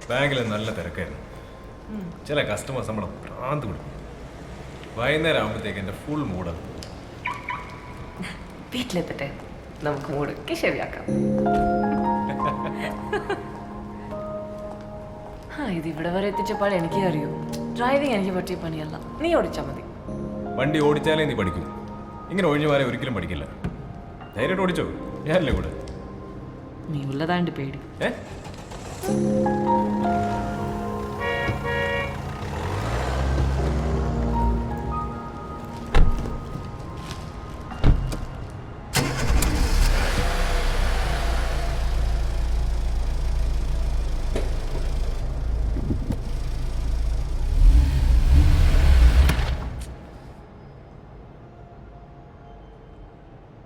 ബാങ്കിൽ നല്ല തിരക്കായിരുന്നു. ചില കസ്റ്റമേഴ്സ് നമ്മളെ ഭ്രാന്ത് കൊടുക്കും. വൈകുന്നേരം ആകുമ്പോഴത്തേക്ക് എൻ്റെ ഫുൾ മൂഡാണ്. വീട്ടിലെത്തട്ടെ, നമുക്ക് മൂടൊക്കെ ശരിയാക്കാം. ഇത് ഇവിടെ വരെ എത്തിച്ചപ്പോൾ എനിക്ക് അറിയൂ, ഡ്രൈവിംഗ് എനിക്ക് പറ്റിയ പണിയല്ല. നീ ഓടിച്ചാൽ മതി. വണ്ടി ഓടിച്ചാലേ നീ പഠിക്കൂ. ഇങ്ങനെ ഒഴിഞ്ഞു മാറി ഒരിക്കലും പഠിക്കില്ല. ധൈര്യമായിട്ട് ഓടിച്ചോ, ഞാനല്ലേ കൂടെ. നീ ഉള്ളതാണ്ട് പേടി.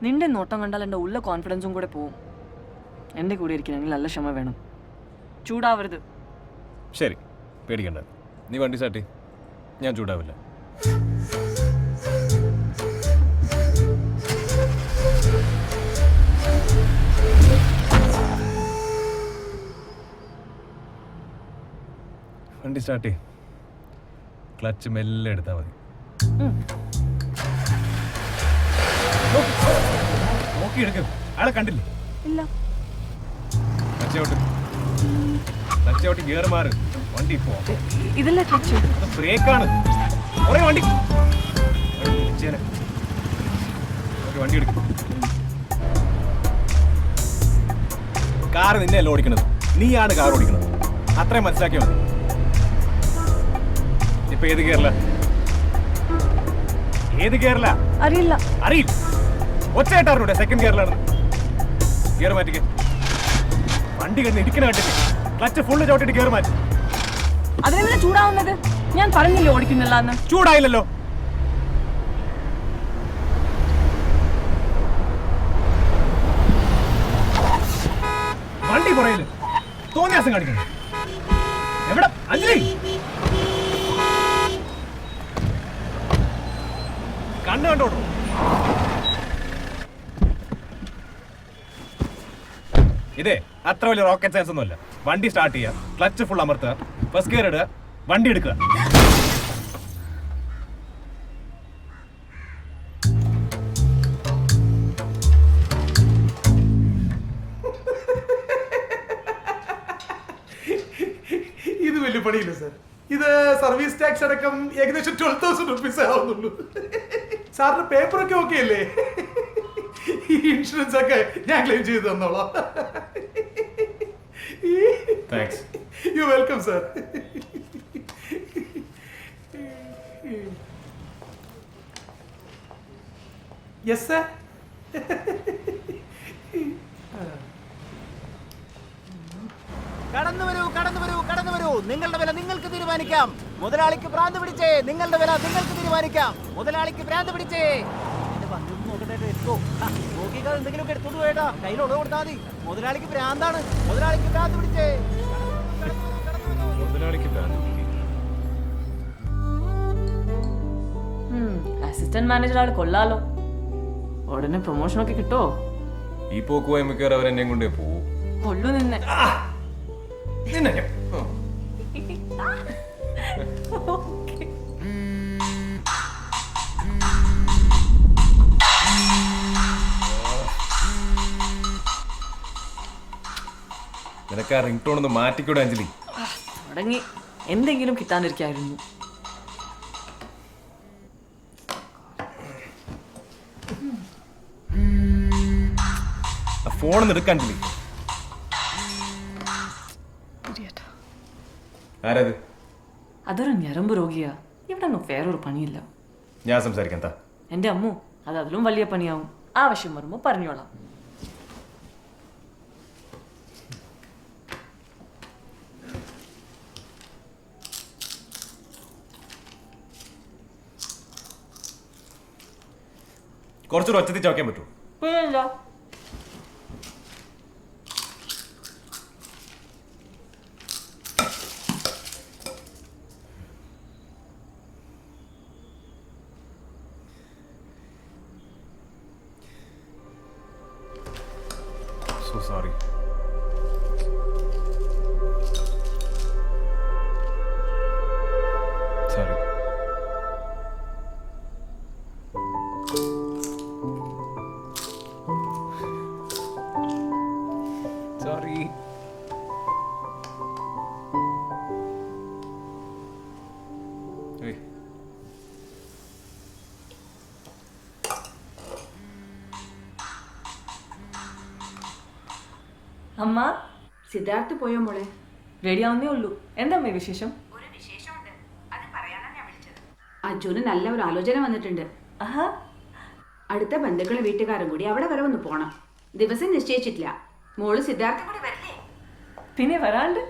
നിന്റെ നോട്ടം കണ്ടാൽ എൻ്റെ ഉള്ള കോൺഫിഡൻസും കൂടെ പോവും. എൻ്റെ കൂടെ ഇരിക്കണമെങ്കിൽ നല്ല ക്ഷമ വേണം. ചൂടാവരുത്. ശരി, പേടിക്കണ്ട. നീ വണ്ടി സ്റ്റാർട്ട് ചെയ്യ്, ഞാൻ ചൂടാവില്ല. വണ്ടി സ്റ്റാർട്ട് ചെയ്യ്. ക്ലച്ച് മെല്ലെ എടുത്താൽ മതി. നോക്കി എടുക്കും. ആളെ കണ്ടില്ലേ? ഇല്ല. ക്ലച്ച് ഗിയർ മാറ്. വണ്ടി പോ. ഇതല്ല ക്ലച്ച്, ബ്രേക്കാണ്. വണ്ടി വണ്ടി എടുക്കും. കാറ് നിന്നെയല്ല ഓടിക്കണത്, നീയാണ് കാർ ഓടിക്കണത്. അത്രയും മനസ്സിലാക്കിയാൽ മതി. ഇപ്പൊ ഏത് ഗിയറില? ഏത് ഗിയറില? അറിയില്ല. അറിയില്ല. ഒച്ചയായിട്ടാറിലൂടെ സെക്കൻഡ് ഗിയറിലാണ്. ഗിയർ മാറ്റിക്ക്. വണ്ടി കിടന്ന് ഇടിക്കണ കണ്ടിട്ട് ക്ലച്ച് ഫുള്ള് ചവിട്ടിട്ട് ഗിയർ മാറ്റി. അതിനെന്തിനാ ചൂടാവുന്നത്? ഞാൻ പറഞ്ഞില്ലേ ഓടിക്കുന്നില്ല എന്ന്. ചൂടായില്ലല്ലോ. വണ്ടി പുറയില് തോന്നിയാസം കാണിക്കുന്നു. എവിടെ അഞ്ജലി? കണ്ണ് കണ്ടോട്ടോ. ഇതേ അത്ര വലിയ റോക്കറ്റ് സയൻസ് ഒന്നുമല്ല. വണ്ടി സ്റ്റാർട്ട് ചെയ്യുക, ക്ലച്ച് ഫുൾ അമർത്തുക, ഫസ്റ്റ് ഗിയർ ഇടുക, വണ്ടി എടുക്കുക. ഇത് വലിയ പണിയില്ല സാർ. ഇത് സർവീസ് ടാക്സ് അടക്കം ഏകദേശം 12,000 റുപ്പീസ് ആവുന്നുള്ളൂ. സാറിന്റെ പേപ്പറൊക്കെ ഓക്കെ അല്ലേ? ഈ ഇൻഷുറൻസ് ഒക്കെ ഞാൻ ക്ലെയിം ചെയ്ത് തന്നോളാം. Thanks. You welcome sir. Yes sir. കടന്നു വരൂ, കടന്നു വരൂ, കടന്നു വരൂ. നിങ്ങളുടെ വില നിങ്ങൾക്ക് തീരുമാനിക്കാം. മുതലാളിക്ക് ഭ്രാന്ത് പിടിച്ചേ. നിങ്ങളുടെ വില നിങ്ങൾക്ക് തീരുമാനിക്കാം. മുതലാളിക്ക് ഭ്രാന്ത് പിടിച്ചേ. എന്തെങ്കിലും എടുത്തോണ്ട് പോയേട്ടാ, കയ്യിൽ ഉടവ് കൊടുത്താൽ മതി. മുതലാളിക്ക് ഭ്രാന്താണ്. മുതലാളിക്ക് ഭ്രാന്ത് പിടിച്ചേ. അസിസ്റ്റന്റ് മാനേജർ ആള് കൊള്ളാലോ. ഉടനെ പ്രൊമോഷൻ ഒക്കെ കിട്ടോ? ഈ പോക്ക് പോയ മിക്കവാറും അവർ എന്നെ കൊണ്ടേ പോവും. കൊള്ളു നിന്നെ. നിനക്ക് ആ റിംഗ് ടോൺ ഒന്ന് മാറ്റിക്കൂടെ അഞ്ജലി? തുടങ്ങി. എന്തെങ്കിലും കിട്ടാണ്ടിരിക്കായിരുന്നു. ഫോൺ എടുക്കാൻ അഞ്ജലി. ആരത്? അതൊരു ഞരമ്പ് രോഗിയാ. ഇവിടെ വേറൊരു പണിയില്ല. ഞാൻ സംസാരിക്കാൻ. എന്റെ അമ്മു, അത് അതിലും വലിയ പണിയാവും. ആവശ്യം വരുമ്പോ പറഞ്ഞോളാം. കുറച്ചൊരു ഒച്ചത്തിൽ ചോക്കാൻ പറ്റുമോ? So sorry. അമ്മ സിദ്ധാർത്ഥ് പോയോ മോളെ? റെഡി ആവുന്നേ ഉള്ളൂ. എന്താ അമ്മേ വിശേഷം? അജുന് നല്ല ഒരു ആലോചന വന്നിട്ടുണ്ട്. ആഹാ, അടുത്ത ബന്ധുക്കളും വീട്ടുകാരും കൂടി അവിടെ വരെ ഒന്ന് പോണം. ദിവസം നിശ്ചയിച്ചിട്ടില്ല. മോള് സിദ്ധാർത്ഥ കൂടി വരില്ലേ? പിന്നെ വരാണ്ട്.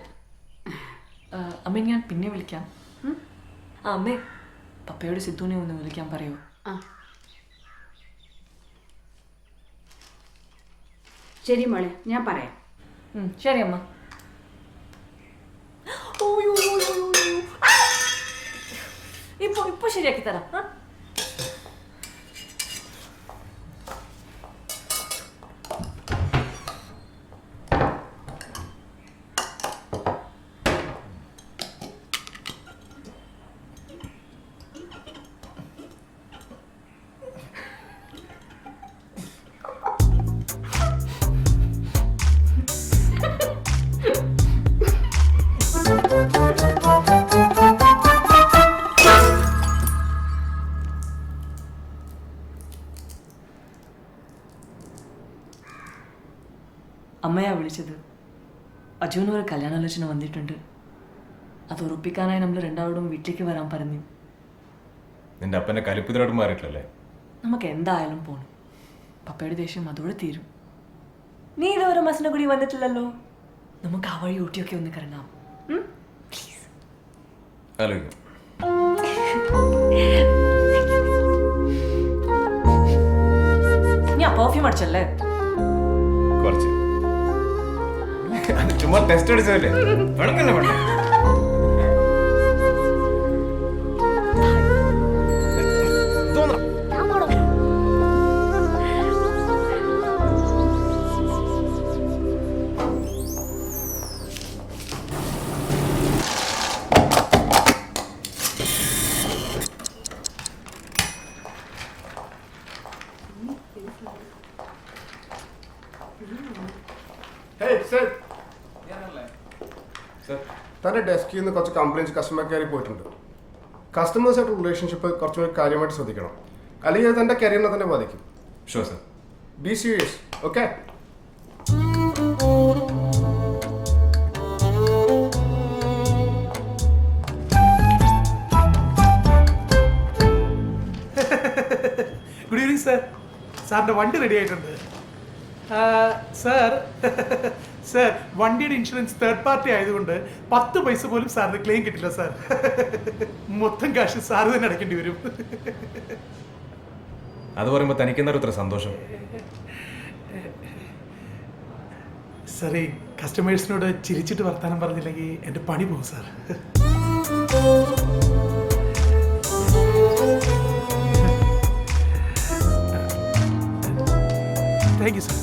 അമ്മ ഞാൻ പിന്നെ വിളിക്കാം. ആ അമ്മേ, പപ്പയോട് സിദ്ധുവിനെ ഒന്ന് വിളിക്കാൻ പറയൂ. ആ ശരി മോളെ, ഞാൻ പറയാം. ശരി അമ്മ. ഇപ്പൊ ശരിയാക്കി തരാം. അമ്മയാ വിളിച്ചത്. അജുവിന് ഒരു കല്യാണാലോചന വന്നിട്ടുണ്ട്. അത് ഉറപ്പിക്കാനായി നമ്മൾ രണ്ടാളോടും വീട്ടിലേക്ക് വരാൻ പറഞ്ഞു. നിന്റെ അപ്പന്റെ കലിപ്പിതരോട് മാറിയിട്ടില്ലല്ലേ? നമുക്ക് എന്തായാലും പോണം. പപ്പയുടെ ദേഷ്യം അതോടെ തീരും. നീ ഇതുവരെ മസിനെ കൂടി വന്നിട്ടില്ലല്ലോ. നമുക്ക് ആ വഴി ഊട്ടിയൊക്കെ ഒന്ന് കറങ്ങാം. പ്ലീസ്. ആലോചിക്കാം. ഞാൻ പെർഫ്യൂം അടിച്ചല്ലേ? കുറച്ച്. അത് ചുമ്മാ ടെസ്റ്റ് അടിച്ചതല്ലേ? വേണമെന്നല്ലേ വേണ്ട. തൻ്റെ ഡെസ്കിൽ നിന്ന് കുറച്ച് കംപ്ലയിൻസ് കസ്റ്റമർ കെയറിൽ പോയിട്ടുണ്ട്. കസ്റ്റമേഴ്സായിട്ട് റിലേഷൻഷിപ്പ് കുറച്ചുകൂടി കാര്യമായിട്ട് ശ്രദ്ധിക്കണം, അല്ലെങ്കിൽ അത് തൻ്റെ കരിയറിനെ തന്നെ ബാധിക്കും. Sure sir. Be serious. Okay? Good evening sir. സാറിൻ്റെ വണ്ടി റെഡി ആയിട്ടുണ്ട്. സാർ സാർ, വണ്ടിയുടെ ഇൻഷുറൻസ് തേർഡ് പാർട്ടി ആയതുകൊണ്ട് 10 പൈസ പോലും സാറിന് ക്ലെയിം കിട്ടില്ല സാർ. മൊത്തം കാശ് സാറ് തന്നെ അടയ്ക്കേണ്ടി വരും. അത് പറയുമ്പോൾ തനിക്കെന്താ ഇത്ര സന്തോഷം? സാറേ, കസ്റ്റമേഴ്സിനോട് ചിരിച്ചിട്ട് വർത്താനം പറഞ്ഞില്ലെങ്കിൽ എൻ്റെ പണി പോകും സാർ. Thank you sir.